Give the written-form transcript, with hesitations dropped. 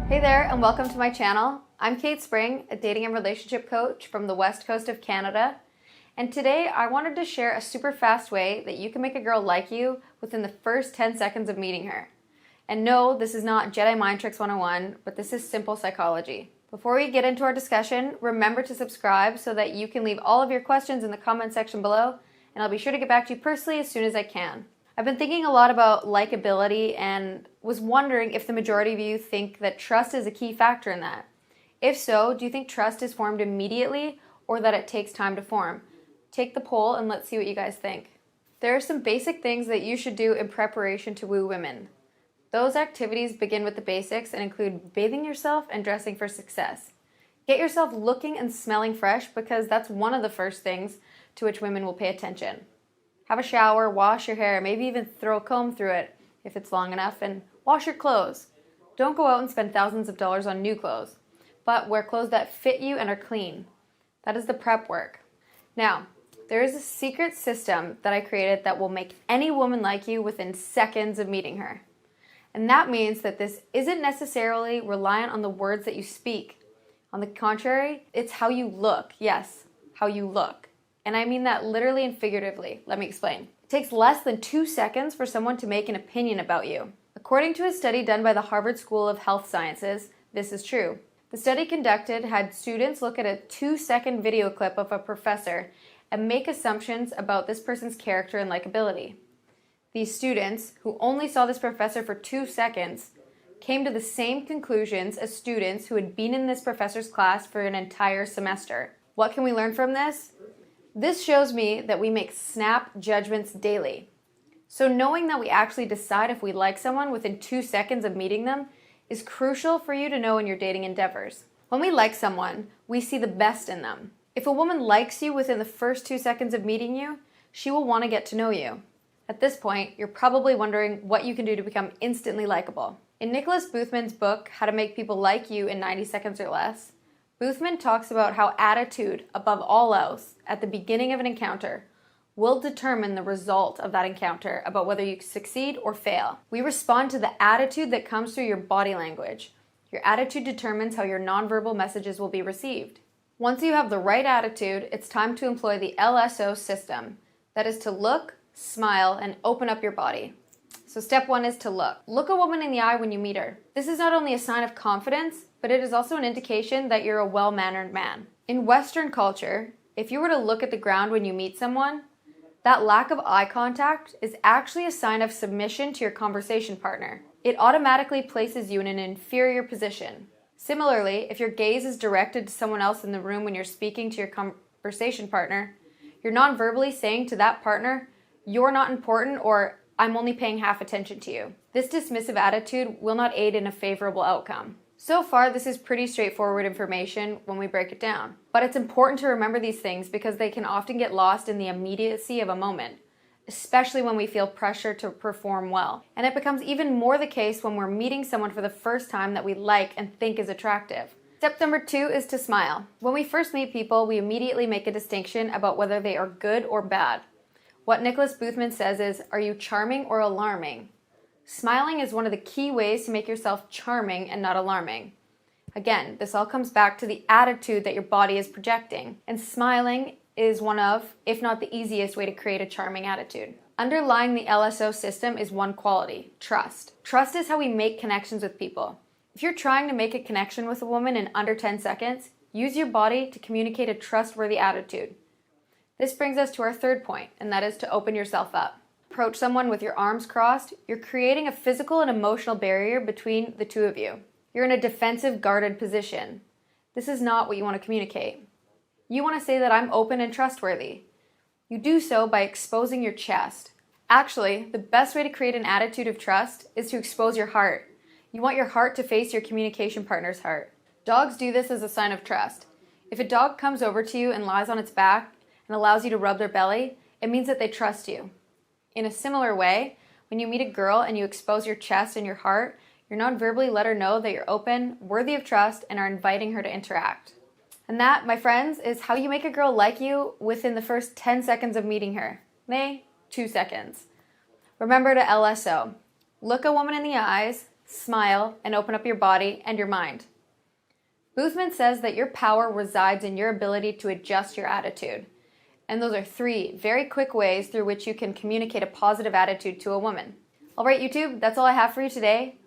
Hey there, and welcome to my channel. I'm Kate Spring, a dating and relationship coach from the west coast of Canada. And today I wanted to share a super fast way that you can make a girl like you within the first 10 seconds of meeting her. And no, this is not Jedi Mind Tricks 101, but this is simple psychology. Before we get into our discussion, remember to subscribe so that you can leave all of your questions in the comment section below, and I'll be sure to get back to you personally as soon as I can. I've been thinking a lot about likability and was wondering if the majority of you think that trust is a key factor in that. If so, do you think trust is formed immediately or that it takes time to form? Take the poll and let's see what you guys think. There are some basic things that you should do in preparation to woo women. Those activities begin with the basics and include bathing yourself and dressing for success. Get yourself looking and smelling fresh because that's one of the first things to which women will pay attention. Have a shower, wash your hair, maybe even throw a comb through it if it's long enough, and wash your clothes. Don't go out and spend thousands of dollars on new clothes, but wear clothes that fit you and are clean. That is the prep work. Now, there is a secret system that I created that will make any woman like you within seconds of meeting her. And that means that this isn't necessarily reliant on the words that you speak. On the contrary, it's how you look. Yes, how you look. And I mean that literally and figuratively. Let me explain. It takes less than 2 seconds for someone to make an opinion about you. According to a study done by the Harvard School of Health Sciences, this is true. The study conducted had students look at a 2-second video clip of a professor and make assumptions about this person's character and likability. These students, who only saw this professor for 2 seconds, came to the same conclusions as students who had been in this professor's class for an entire semester. What can we learn from this? This shows me that we make snap judgments daily. So knowing that we actually decide if we like someone within 2 seconds of meeting them is crucial for you to know in your dating endeavors. When we like someone, we see the best in them. If a woman likes you within the first 2 seconds of meeting you, she will want to get to know you. At this point, you're probably wondering what you can do to become instantly likable. In Nicholas Boothman's book, How to Make People Like You in 90 Seconds or Less, Boothman talks about how attitude, above all else, at the beginning of an encounter, will determine the result of that encounter about whether you succeed or fail. We respond to the attitude that comes through your body language. Your attitude determines how your nonverbal messages will be received. Once you have the right attitude, it's time to employ the LSO system. That is to look, smile, and open up your body. So step 1 is to look. Look a woman in the eye when you meet her. This is not only a sign of confidence, but it is also an indication that you're a well-mannered man. In Western culture, if you were to look at the ground when you meet someone, that lack of eye contact is actually a sign of submission to your conversation partner. It automatically places you in an inferior position. Similarly, if your gaze is directed to someone else in the room when you're speaking to your conversation partner, you're non-verbally saying to that partner, "You're not important," or "I'm only paying half attention to you." This dismissive attitude will not aid in a favorable outcome. So far, this is pretty straightforward information when we break it down. But it's important to remember these things because they can often get lost in the immediacy of a moment, especially when we feel pressure to perform well. And it becomes even more the case when we're meeting someone for the first time that we like and think is attractive. Step number 2 is to smile. When we first meet people, we immediately make a distinction about whether they are good or bad. What Nicholas Boothman says is, are you charming or alarming? Smiling is one of the key ways to make yourself charming and not alarming. Again, this all comes back to the attitude that your body is projecting, and smiling is one of, if not the easiest way to create a charming attitude. Underlying the LSO system is one quality: trust. Trust is how we make connections with people. If you're trying to make a connection with a woman in under 10 seconds, use your body to communicate a trustworthy attitude. This brings us to our third point, and that is to open yourself up. Approach someone with your arms crossed, you're creating a physical and emotional barrier between the two of you. You're in a defensive, guarded position. This is not what you want to communicate. You want to say that I'm open and trustworthy. You do so by exposing your chest. Actually, the best way to create an attitude of trust is to expose your heart. You want your heart to face your communication partner's heart. Dogs do this as a sign of trust. If a dog comes over to you and lies on its back and allows you to rub their belly, it means that they trust you. In a similar way, when you meet a girl and you expose your chest and your heart, you're non-verbally let her know that you're open, worthy of trust, and are inviting her to interact. And that, my friends, is how you make a girl like you within the first 10 seconds of meeting her. Nay, 2 seconds. Remember to LSO. Look a woman in the eyes, smile, and open up your body and your mind. Boothman says that your power resides in your ability to adjust your attitude. And those are 3 very quick ways through which you can communicate a positive attitude to a woman. All right, YouTube, that's all I have for you today.